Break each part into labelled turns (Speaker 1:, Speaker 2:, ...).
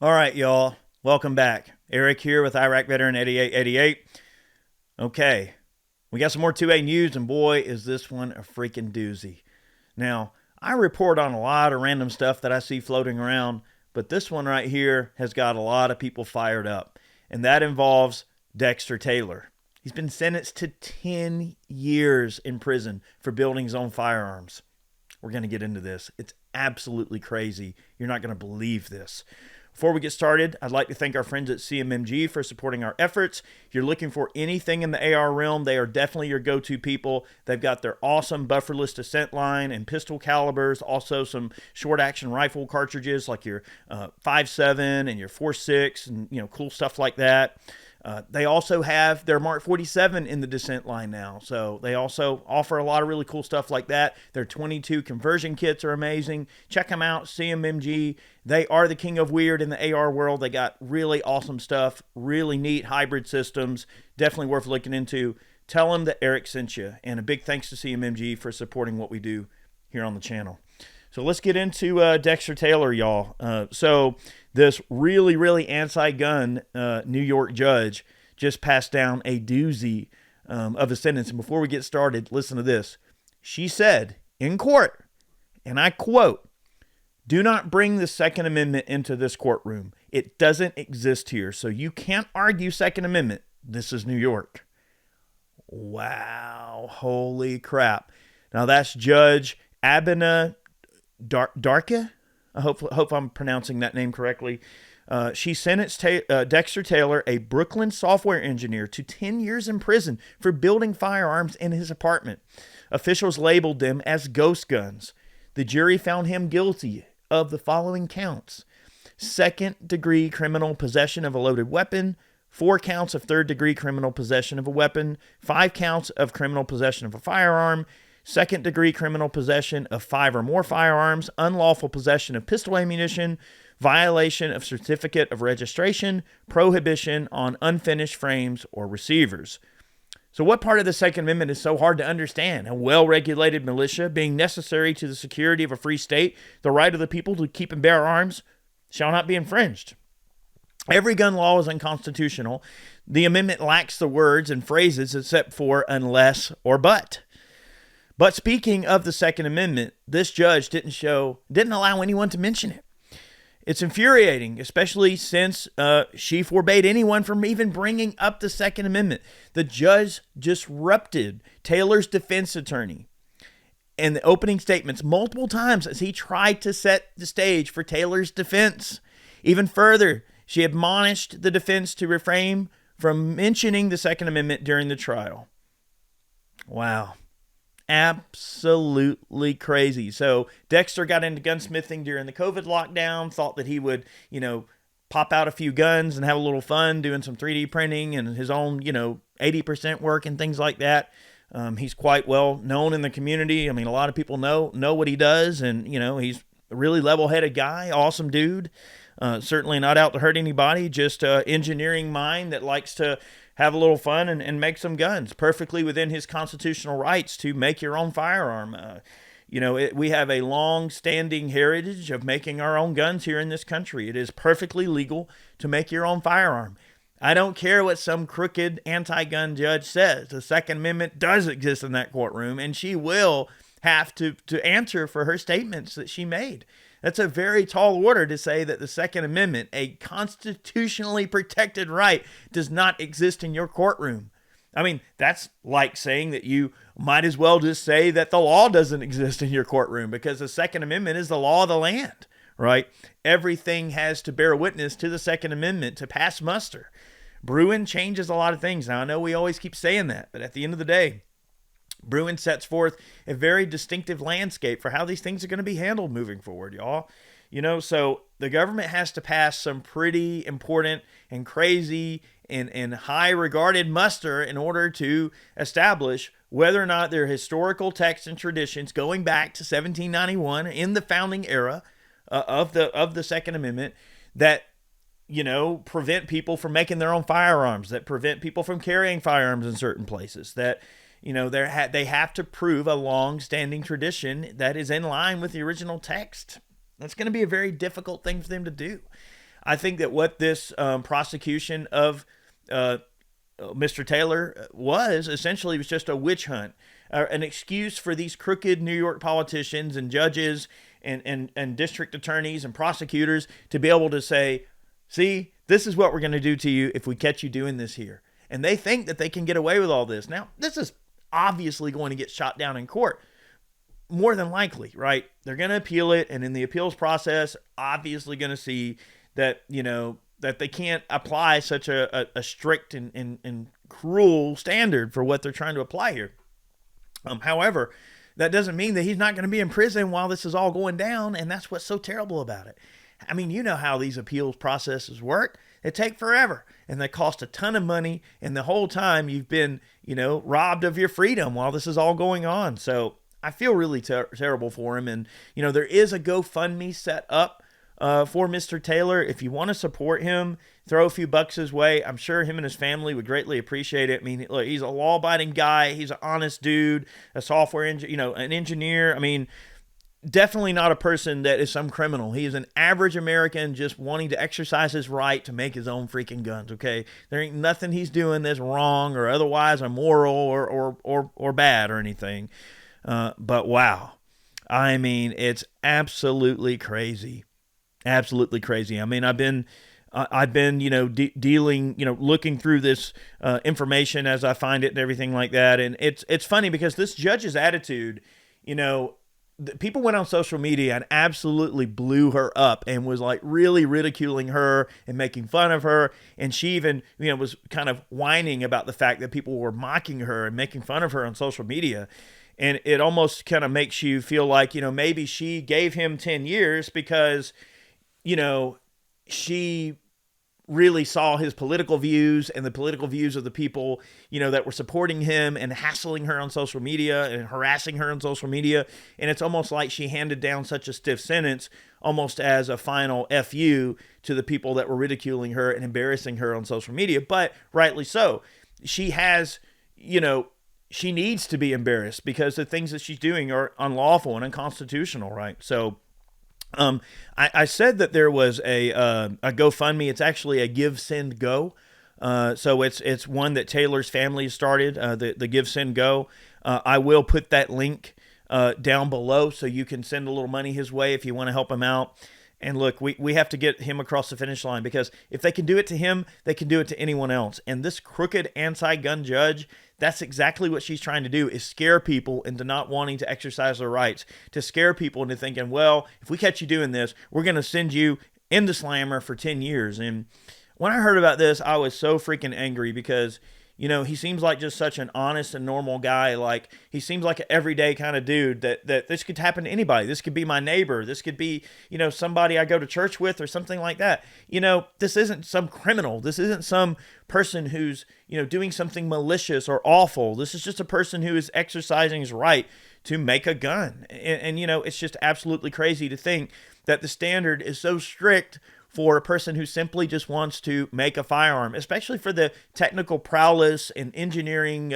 Speaker 1: All right, y'all. Welcome back. Eric here with Iraq Veteran 8888. Okay, we got some more 2A news, and boy, is this one a freaking doozy. Now, I report on a lot of random stuff that I see floating around, but this one right here has got a lot of people fired up, and that involves Dexter Taylor. He's been sentenced to 10 years in prison for building his own firearms. We're going to get into this. It's absolutely crazy. You're not going to believe this. Before we get started, I'd like to thank our friends at CMMG for supporting our efforts. If you're looking for anything in the AR realm, they are definitely your go-to people. They've got their awesome bufferless descent line and pistol calibers, also some short-action rifle cartridges like your 5.7 and your 4.6 and cool stuff like that. They also have their Mark 47 in the descent line now. So they also offer a lot of really cool stuff like that. Their 22 conversion kits are amazing. Check them out, CMMG. They are the king of weird in the AR world. They got really awesome stuff, really neat hybrid systems. Definitely worth looking into. Tell them that Eric sent you. And a big thanks to CMMG for supporting what we do here on the channel. So let's get into Dexter Taylor, y'all. So this really, really anti-gun New York judge just passed down a doozy of a sentence. And before we get started, listen to this. She said in court, and I quote, "Do not bring the Second Amendment into this courtroom. It doesn't exist here. So you can't argue Second Amendment. This is New York." Wow. Holy crap. Now that's Judge Abina Darka. I hope I'm pronouncing that name correctly. She sentenced Dexter Taylor, a Brooklyn software engineer, to 10 years in prison for building firearms in his apartment. Officials labeled them as ghost guns. The jury found him guilty of the following counts: second-degree criminal possession of a loaded weapon, 4 counts of third-degree criminal possession of a weapon, 5 counts of criminal possession of a firearm, second-degree criminal possession of 5 or more firearms, unlawful possession of pistol ammunition, violation of certificate of registration, prohibition on unfinished frames or receivers. So what part of the Second Amendment is so hard to understand? A well-regulated militia being necessary to the security of a free state, the right of the people to keep and bear arms shall not be infringed. Every gun law is unconstitutional. The amendment lacks the words and phrases except for unless or but. But speaking of the Second Amendment, this judge didn't allow anyone to mention it. It's infuriating, especially since she forbade anyone from even bringing up the Second Amendment. The judge disrupted Taylor's defense attorney in the opening statements multiple times as he tried to set the stage for Taylor's defense. Even further, she admonished the defense to refrain from mentioning the Second Amendment during the trial. Wow. Absolutely crazy. So Dexter got into gunsmithing during the COVID lockdown, thought that he would, pop out a few guns and have a little fun doing some 3D printing and his own, 80% work and things like that. He's quite well known in the community. I mean, a lot of people know what he does, and, he's a really level-headed guy, awesome dude. Certainly not out to hurt anybody, just engineering mind that likes to have a little fun and make some guns, perfectly within his constitutional rights to make your own firearm. We have a long-standing heritage of making our own guns here in this country. It is perfectly legal to make your own firearm. I don't care what some crooked anti-gun judge says. The Second Amendment does exist in that courtroom, and she will have to answer for her statements that she made. That's a very tall order to say that the Second Amendment, a constitutionally protected right, does not exist in your courtroom. I mean, that's like saying that you might as well just say that the law doesn't exist in your courtroom, because the Second Amendment is the law of the land, right? Everything has to bear witness to the Second Amendment to pass muster. Bruin changes a lot of things. Now, I know we always keep saying that, but at the end of the day, Bruin sets forth a very distinctive landscape for how these things are going to be handled moving forward, y'all. So the government has to pass some pretty important and crazy and high regarded muster in order to establish whether or not there are historical texts and traditions going back to 1791 in the founding era of the Second Amendment that prevent people from making their own firearms, that prevent people from carrying firearms in certain places, that they have to prove a long-standing tradition that is in line with the original text. That's going to be a very difficult thing for them to do. I think that what this prosecution of uh, Mr. Taylor was essentially was just a witch hunt, an excuse for these crooked New York politicians and judges and district attorneys and prosecutors to be able to say, see, this is what we're going to do to you if we catch you doing this here. And they think that they can get away with all this. Now, this is obviously going to get shot down in court. More than likely, right? They're going to appeal it. And in the appeals process, obviously going to see that, that they can't apply such a strict and cruel standard for what they're trying to apply here. However, that doesn't mean that he's not going to be in prison while this is all going down. And that's what's so terrible about it. I mean, you know how these appeals processes work. They take forever and they cost a ton of money. And the whole time you've been, robbed of your freedom while this is all going on. So I feel really terrible for him. And, there is a GoFundMe set up for Mr. Taylor. If you want to support him, throw a few bucks his way. I'm sure him and his family would greatly appreciate it. I mean, look, he's a law-abiding guy. He's an honest dude, a software engineer, an engineer. I mean, definitely not a person that is some criminal. He is an average American just wanting to exercise his right to make his own freaking guns, okay? There ain't nothing he's doing that's wrong or otherwise immoral or bad or anything. But wow. I mean, it's absolutely crazy. Absolutely crazy. I mean, I've been dealing, looking through this information as I find it and everything like that. And it's funny because this judge's attitude, people went on social media and absolutely blew her up and was like really ridiculing her and making fun of her. And she even, was kind of whining about the fact that people were mocking her and making fun of her on social media. And it almost kind of makes you feel like, maybe she gave him 10 years because, she really saw his political views and the political views of the people, that were supporting him and hassling her on social media and harassing her on social media. And it's almost like she handed down such a stiff sentence almost as a final FU to the people that were ridiculing her and embarrassing her on social media. But rightly so. She has, she needs to be embarrassed because the things that she's doing are unlawful and unconstitutional, right? So I said that there was a GoFundMe. It's actually a Give, Send, Go. So it's one that Taylor's family started, the Give, Send, Go. I will put that link down below so you can send a little money his way if you want to help him out. And look, we have to get him across the finish line because if they can do it to him, they can do it to anyone else. And this crooked anti-gun judge, that's exactly what she's trying to do, is scare people into not wanting to exercise their rights, to scare people into thinking, well, if we catch you doing this, we're going to send you into Slammer for 10 years. And when I heard about this, I was so freaking angry because, he seems like just such an honest and normal guy. Like, he seems like an everyday kind of dude that this could happen to anybody. This could be my neighbor. This could be, somebody I go to church with or something like that. This isn't some criminal. This isn't some person who's, doing something malicious or awful. This is just a person who is exercising his right to make a gun. And it's just absolutely crazy to think that the standard is so strict for a person who simply just wants to make a firearm, especially for the technical prowess and engineering,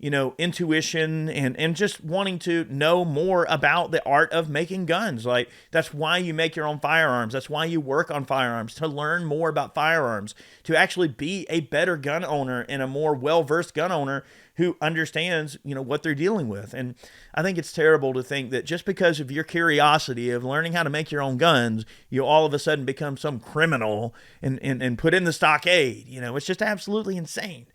Speaker 1: intuition and just wanting to know more about the art of making guns. Like, that's why you make your own firearms. That's why you work on firearms, to learn more about firearms, to actually be a better gun owner and a more well-versed gun owner who understands, what they're dealing with. And I think it's terrible to think that just because of your curiosity of learning how to make your own guns, you all of a sudden become some criminal and put in the stockade. It's just absolutely insane.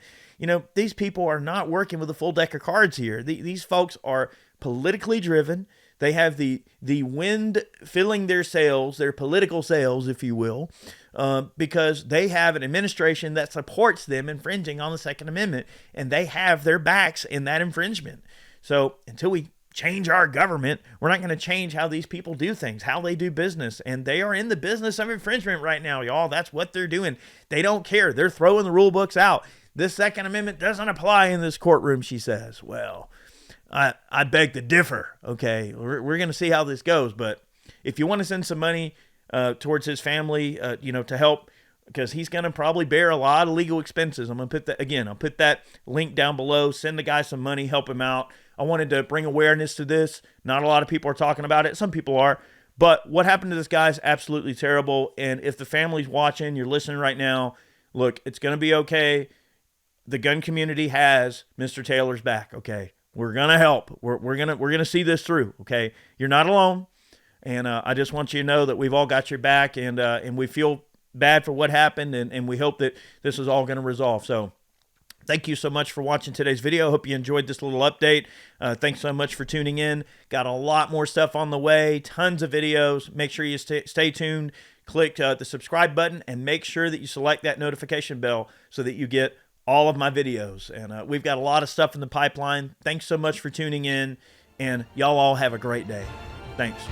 Speaker 1: These people are not working with a full deck of cards here. These folks are politically driven. They have the wind filling their sails, their political sails, if you will, because they have an administration that supports them infringing on the Second Amendment, and they have their backs in that infringement. So until we change our government, we're not going to change how these people do things, how they do business. And they are in the business of infringement right now, y'all. That's what they're doing. They don't care. They're throwing the rule books out. This Second Amendment doesn't apply in this courtroom, she says. Well, I beg to differ. Okay, we're going to see how this goes. But if you want to send some money towards his family, to help, because he's going to probably bear a lot of legal expenses. I'm going to put that, again, I'll put that link down below. Send the guy some money, help him out. I wanted to bring awareness to this. Not a lot of people are talking about it. Some people are. But what happened to this guy is absolutely terrible. And if the family's watching, you're listening right now, look, it's going to be okay. The gun community has Mr. Taylor's back. Okay, we're gonna help. We're gonna see this through. Okay, you're not alone, and I just want you to know that we've all got your back, and we feel bad for what happened, and we hope that this is all going to resolve. So thank you so much for watching today's video. Hope you enjoyed this little update. Thanks so much for tuning in. Got a lot more stuff on the way, tons of videos. Make sure you stay tuned. Click the subscribe button and make sure that you select that notification bell so that you get all of my videos. And we've got a lot of stuff in the pipeline. Thanks so much for tuning in, and y'all all have a great day. Thanks.